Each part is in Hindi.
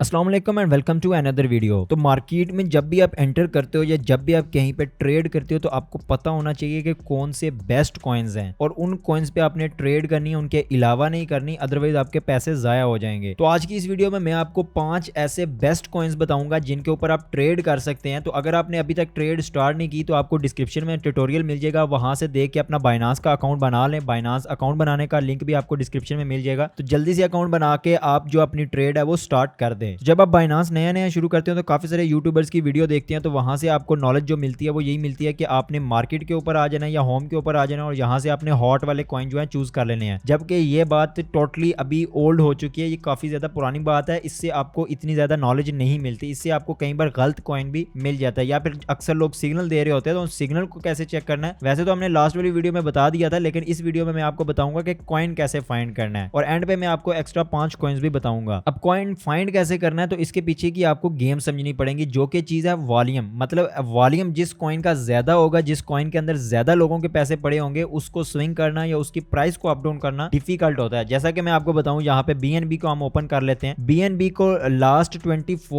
अस्सलाम वालेकुम and welcome to another video. तो मार्केट में जब भी आप एंटर करते हो या जब भी आप कहीं पे ट्रेड करते हो तो आपको पता होना चाहिए कि कौन से बेस्ट कॉइन्स हैं और उन कॉइन्स पे आपने ट्रेड करनी है, उनके अलावा नहीं करनी, अदरवाइज आपके पैसे ज़ाया हो जाएंगे। तो आज की इस वीडियो में मैं आपको 5 ऐसे बेस्ट कॉइन्स बताऊंगा जिनके ऊपर आप ट्रेड कर सकते हैं। तो अगर आपने अभी तक ट्रेड स्टार्ट नहीं की तो आपको डिस्क्रिप्शन में ट्यूटोरियल मिल जाएगा, वहां से देख के अपना बाइनांस का अकाउंट बना लें। बाइनांस अकाउंट बनाने का लिंक भी आपको डिस्क्रिप्शन में मिल जाएगा। तो जल्दी से अकाउंट बना के आप जो अपनी ट्रेड है वो स्टार्ट कर दें। जब आप बाइनांस नया नया शुरू करते हो तो काफी सारे यूट्यूबर्स की वीडियो देखते हैं, तो वहां से आपको नॉलेज जो मिलती है वो यही मिलती है कि आपने मार्केट के ऊपर आ जाना है या होम के ऊपर आ जाना है और यहाँ से आपने हॉट वाले कॉइन जो है चूज कर लेने हैं। जबकि ये बात टोटली अभी ओल्ड हो चुकी है, ये काफी ज्यादा पुरानी बात है। इससे आपको इतनी ज्यादा नॉलेज नहीं मिलती, इससे आपको कई बार गलत कॉइन भी मिल जाता है या फिर अक्सर लोग सिग्नल दे रहे होते हैं तो उस सिग्नल को कैसे चेक करना है वैसे तो हमने लास्ट वाली वीडियो में बता दिया था, लेकिन इस वीडियो में मैं आपको बताऊंगा कि कॉइन कैसे फाइंड करना है और एंड पे मैं आपको एक्स्ट्रा 5 कॉइन्स भी बताऊंगा। अब कॉइन फाइंड कैसे करना है तो इसके पीछे की आपको गेम समझनी पड़ेगी, जो कि चीज है वॉल्यूम। मतलब वॉल्यूम जिस कॉइन का ज्यादा होगा, जिस कॉइन के अंदर ज्यादा लोगों के पैसे पड़े होंगे, उसको स्विंग करना या उसकी प्राइस को अप डाउन करना डिफिकल्ट होता है। जैसा कि मैं आपको बताऊं, यहाँ पे बीएनबी को हम ओपन कर लेते हैं। बीएनबी को लास्ट 24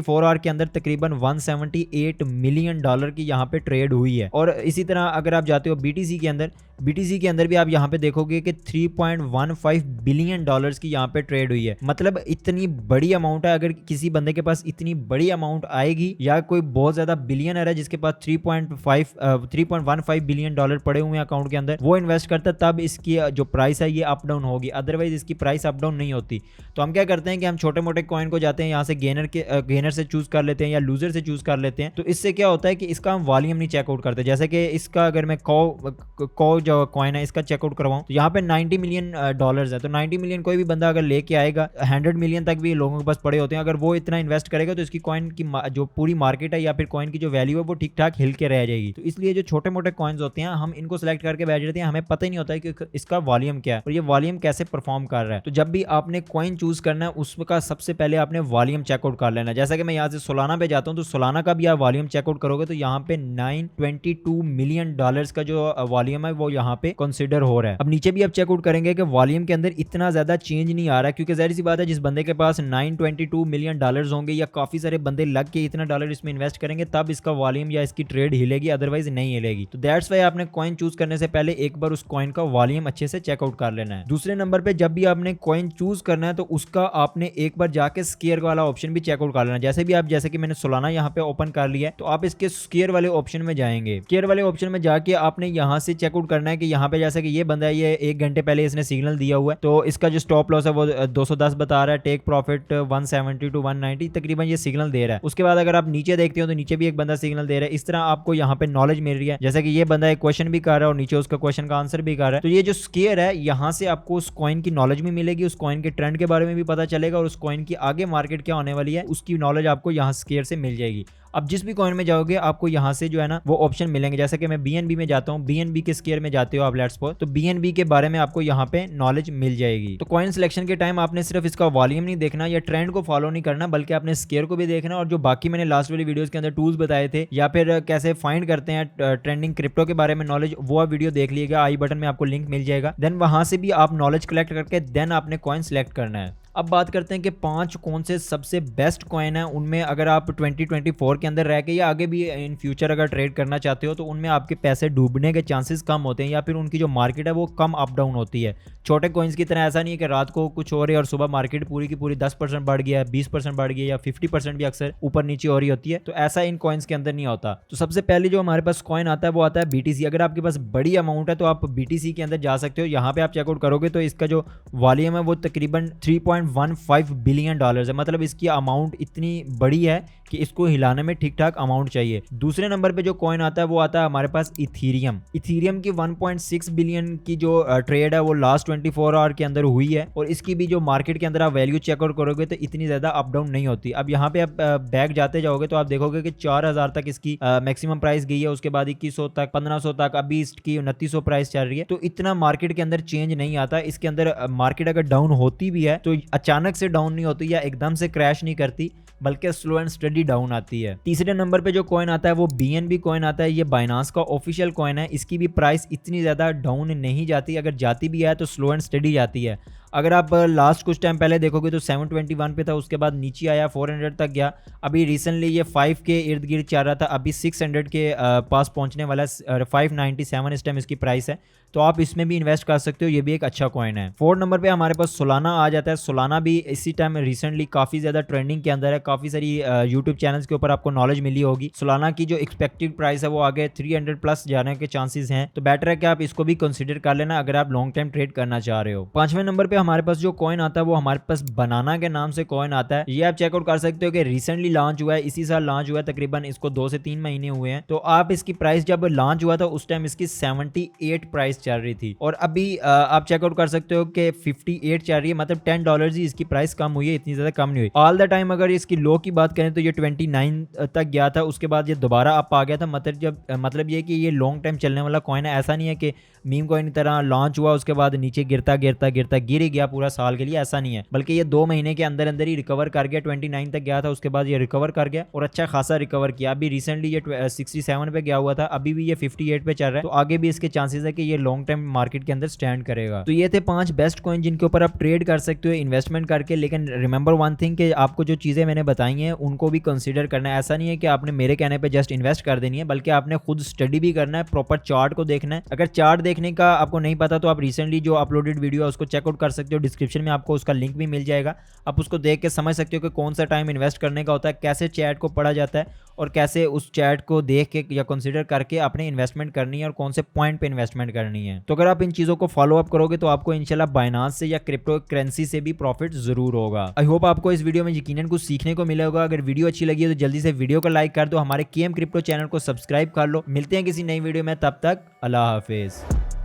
आवर के अंदर तकरीबन 178 मिलियन डॉलर की यहाँ पे ट्रेड हुई है। और इसी तरह अगर आप जाते हो बीटीसी के अंदर भी आप यहाँ पे देखोगे कि 3.15 बिलियन डॉलर्स की यहाँ पे ट्रेड हुई है। मतलब इतनी बड़ी अमाउंट है। अगर किसी बंदे के पास इतनी बड़ी अमाउंट आएगी या कोई बहुत ज्यादा बिलियनर है जिसके पास 3.15 बिलियन डॉलर पड़े हुए हैं अकाउंट के अंदर, वो इन्वेस्ट करता है, तब इसकी जो प्राइस है ये अप डाउन होगी, अदरवाइज इसकी प्राइस अप डाउन नहीं होती। तो हम क्या करते हैं कि हम छोटे मोटे कॉइन को जाते हैं, यहाँ से गेनर से चूज कर लेते हैं या लूजर से चूज कर लेते हैं। तो इससे क्या होता है कि इसका हम वॉल्यूम नहीं चेकआउट करते। जैसे कि इसका अगर मैं कॉ जो कॉइन है इसका चेकआउट करवाऊं तो यहाँ पे 90 मिलियन डॉलर्स है। तो 90 मिलियन कोई भी बंदा अगर लेके आएगा, 100 मिलियन तक भी लोगों के पास पड़े होते हैं, अगर वो इतना इन्वेस्ट करेगा तो इसकी कॉइन की जो पूरी मार्केट है या फिर कॉइन की जो वैल्यू है वो ठीक ठाक हिल के रह जाएगी। तो इसलिए जो छोटे मोटे कॉइन्स होते हैं हम इनको सिलेक्ट करके बैठ जाते हैं, हमें पता ही नहीं होता है कि इसका वॉल्यूम क्या है और ये वॉल्यूम कैसे परफॉर्म कर रहा है। तो जब भी आपने कॉइन चूज करना है उसका सबसे पहले आपने वॉल्यूम चेकआउट कर लेना है। जैसा कि मैं यहाँ से सोलाना पे जाता हूँ तो सोलाना का भी आप वॉल्यूम चेकआउट करोगे तो यहाँ पे 922 मिलियन डॉलर्स का जो वॉल्यूम है वो यहाँ पे कंसिडर हो रहा है। अब नीचे भी आप चेकआउट करेंगे कि वॉल्यूम के अंदर इतना ज्यादा चेंज नहीं आ रहा है, क्योंकि जाहिर सी बात है जिस बंदे के पास 922 मिलियन डॉलर्स होंगे या काफी सारे बंदे लग के इतना डॉलर इसमें इन्वेस्ट करेंगे तब इसका वॉल्यूम या इसकी ट्रेड हिलेगी, अदरवाइज नहीं हिलेगी। तो दैट्स वाई आपने कॉइन चूज करने से पहले एक बार उस कॉइन का वॉल्यूम अच्छे से चेकआउट कर लेना है। दूसरे नंबर पे जब भी आपने कॉइन चूज करना है तो उसका आपने एक बार जाके स्केयर वाला ऑप्शन भी चेकआउट कर लेना। जैसे कि मैंने सोलाना यहाँ पे ओपन कर लिया है तो आप इसके स्केयर वाले ऑप्शन में जाएंगे। स्केयर वाले ऑप्शन में जाके आपने यहाँ से चेकआउट करना है कि यहाँ पे जैसे कि ये बंदा है, ये 1 घंटे पहले इसने सिग्नल दिया हुआ है तो इसका जो स्टॉप लॉस है वो 210 बता रहा है, टेक प्रॉफिट 170 टू 190 तकरीबन ये सिग्नल दे रहा है। उसके बाद अगर आप नीचे देखते हो तो नीचे भी एक बंदा सिग्नल दे रहा है। इस तरह आपको यहाँ पे नॉलेज मिल रही है, जैसे कि ये बंदा एक क्वेश्चन भी कर रहा है और नीचे उसका क्वेश्चन का आंसर भी कर रहा है। तो ये जो स्केयर है यहाँ से आपको उस कॉइन की नॉलेज भी मिलेगी, उस कॉइन के ट्रेंड के बारे में भी पता चलेगा और उस कॉइन की आगे मार्केट क्या होने वाली है उसकी नॉलेज आपको यहाँ स्केयर से मिल जाएगी। अब जिस भी कॉइन में जाओगे आपको यहाँ से जो है ना वो ऑप्शन मिलेंगे। जैसे कि मैं बीएनबी में जाता हूँ, बीएनबी के स्केयर में जाते हो आप, लेट्स सपोज, तो बीएनबी के बारे में आपको यहाँ पे नॉलेज मिल जाएगी। तो कॉइन सिलेक्शन के टाइम आपने सिर्फ इसका वॉल्यूम नहीं देखना या ट्रेंड को फॉलो नहीं करना, बल्कि आपने स्केयर को भी देखना और जो बाकी मैंने लास्ट वाली वीडियोस के अंदर टूल्स बताए थे या फिर कैसे फाइंड करते हैं ट्रेंडिंग क्रिप्टो के बारे में नॉलेज, वो आप वीडियो देख लीजिएगा, आई बटन में आपको लिंक मिल जाएगा। देन वहां से भी आप नॉलेज कलेक्ट करके देन आपने कॉइन सिलेक्ट करना है। अब बात करते हैं कि 5 कौन से सबसे बेस्ट कॉइन है। उनमें अगर आप 2024 के अंदर रह के या आगे भी इन फ्यूचर अगर ट्रेड करना चाहते हो तो उनमें आपके पैसे डूबने के चांसेस कम होते हैं या फिर उनकी जो मार्केट है वो कम अप डाउन होती है। छोटे कॉइन्स की तरह ऐसा नहीं है कि रात को कुछ हो रही है और सुबह मार्केट पूरी की पूरी 10% बढ़ गया, 20% बढ़ गया या 50% भी अक्सर ऊपर नीचे हो रही होती है। तो ऐसा इन कॉइन्स के अंदर नहीं होता। तो सबसे पहले जो हमारे पास कॉइन आता है वो आता है बीटीसी। अगर आपके पास बड़ी अमाउंट है तो आप बीटीसी के अंदर जा सकते हो। यहाँ पे आप चेकआउट करोगे तो इसका जो वॉल्यूम है वो तकरीबन 3.15 बिलियन डॉलर्स है। मतलब इसकी अमाउंट इतनी बड़ी है कि इसको हिलाने में ठीक ठाक अमाउंट चाहिए। दूसरे नंबर पे जो कॉइन आता है वो आता है हमारे पास इथीरियम। इथीरियम की 1.6 बिलियन की जो ट्रेड है वो लास्ट 24 आवर के अंदर हुई है और इसकी भी जो मार्केट के अंदर आप वैल्यू चेकआउट करोगे तो इतनी ज्यादा अप डाउन नहीं होती। अब यहाँ पे आप बैक जाते जाओगे तो आप देखोगे कि 4000 तक इसकी मैक्सिमम प्राइस गई है, उसके बाद 2100 तक, 1500 तक, अभी इसकी 2900 प्राइस चल रही है। तो इतना मार्केट के अंदर चेंज नहीं आता। इसके अंदर मार्केट अगर डाउन होती भी है तो अचानक से डाउन नहीं होती या एकदम से क्रैश नहीं करती, बल्कि स्लो एंड स्टडी डाउन आती है। तीसरे नंबर पे जो कॉइन आता है वो बीएनबी कॉइन आता है। ये बाइनांस का ऑफिशियल कॉइन है। इसकी भी प्राइस इतनी ज्यादा डाउन नहीं जाती, अगर जाती भी है तो स्लो एंड स्टडी जाती है। अगर आप लास्ट कुछ टाइम पहले देखोगे तो 721 पे था, उसके बाद नीचे आया 400 तक गया। अभी रिसेंटली ये 5 के इर्द गिर्द चल रहा था, अभी 600 के पास पहुंचने वाला है। 597 इस टाइम इसकी प्राइस है, तो आप इसमें भी इन्वेस्ट कर सकते हो, ये भी एक अच्छा कॉइन है। 4 नंबर पे हमारे पास सोलाना आ जाता है। सोलाना भी इसी टाइम रिसेंटली काफी ज्यादा ट्रेंडिंग के अंदर है, काफी सारी यूट्यूब चैनल्स के ऊपर आपको नॉलेज मिली होगी। सोलाना की जो एक्सपेक्टेड प्राइस है वो आगे 300 प्लस जाने के चांसेस हैं, तो बेटर है कि आप इसको भी कंसीडर कर लेना अगर आप लॉन्ग टाइम ट्रेड करना चाह रहे हो। 5वें नंबर पे हमारे पास जो कॉइन आता है वो हमारे पास बनाना के नाम से कॉइन आता है। ये आप चेकआउट कर सकते हो कि रिसेंटली लॉन्च हुआ है, इसी साल लॉन्च हुआ है, तकरीबन इसको 2 से 3 महीने हुए हैं। तो आप इसकी प्राइस जब लॉन्च हुआ था उस टाइम इसकी 78 प्राइस चल रही थी, और अभी आप चेकआउट कर सकते हो कि 58 चल रही है, मतलब $10 ही इसकी प्राइस कम हुई है, इतनी ज्यादा कम नहीं हुई। ऑल द टाइम अगर इसकी लो की बात करें तो ये 29 तक गया था, उसके बाद ये दोबारा अप आ गया था। मतलब ये कि ये लॉन्ग टाइम चलने वाला कॉइन है, ऐसा नहीं है कि मीम कॉइन की तरह लॉन्च हुआ उसके बाद नीचे गिरता गिरता गिरता गिर ही गया पूरा साल के लिए, ऐसा नहीं है। बल्कि ये 2 महीने के अंदर अंदर ही रिकवर कर गया, 29 तक गया था, उसके बाद ये रिकवर कर गया और अच्छा खासा रिकवर किया। अभी रिसेंटली ये 67 पे गया हुआ था, अभी भी ये 58 पे चल रहा है, तो आगे भी इसके चांसेस है कि ये लॉन्ग टाइम मार्केट के अंदर स्टैंड करेगा। तो ये थे 5 बेस्ट कॉइन जिनके ऊपर आप ट्रेड कर सकते हो इन्वेस्टमेंट करके। लेकिन रिमेंबर वन थिंग कि आपको जो चीजें मैंने बताई हैं उनको भी कंसीडर करना है। ऐसा नहीं है कि आपने मेरे कहने पे जस्ट इन्वेस्ट कर देनी है, बल्कि आपने खुद स्टडी भी करना है, प्रॉपर चार्ट को देखना है। अगर चार्ट देखने का आपको नहीं पता तो आप रिसेंटली जो अपलोडेड वीडियो है उसको चेकआउट कर सकते हो, डिस्क्रिप्शन में आपको उसका लिंक भी मिल जाएगा। आप उसको देख के समझ सकते हो कि कौन सा टाइम इन्वेस्ट करने का होता है, कैसे चैट को पढ़ा जाता है और कैसे उस चैट को देख के या कंसीडर करके आपने इन्वेस्टमेंट करनी है और कौन से पॉइंट पे इन्वेस्टमेंट करनी है। तो अगर आप इन चीजों को फॉलो अप करोगे तो आपको इंशाल्लाह बाइनांस से या क्रिप्टो करेंसी से भी प्रॉफिट जरूर होगा। आई होप आपको इस वीडियो में यकीनन कुछ सीखने को मिला होगा। अगर वीडियो अच्छी लगी है तो जल्दी से वीडियो को लाइक कर दो, हमारे केएम क्रिप्टो चैनल को सब्सक्राइब कर लो। मिलते हैं किसी नई वीडियो में, तब तक अल्लाह हाफिज।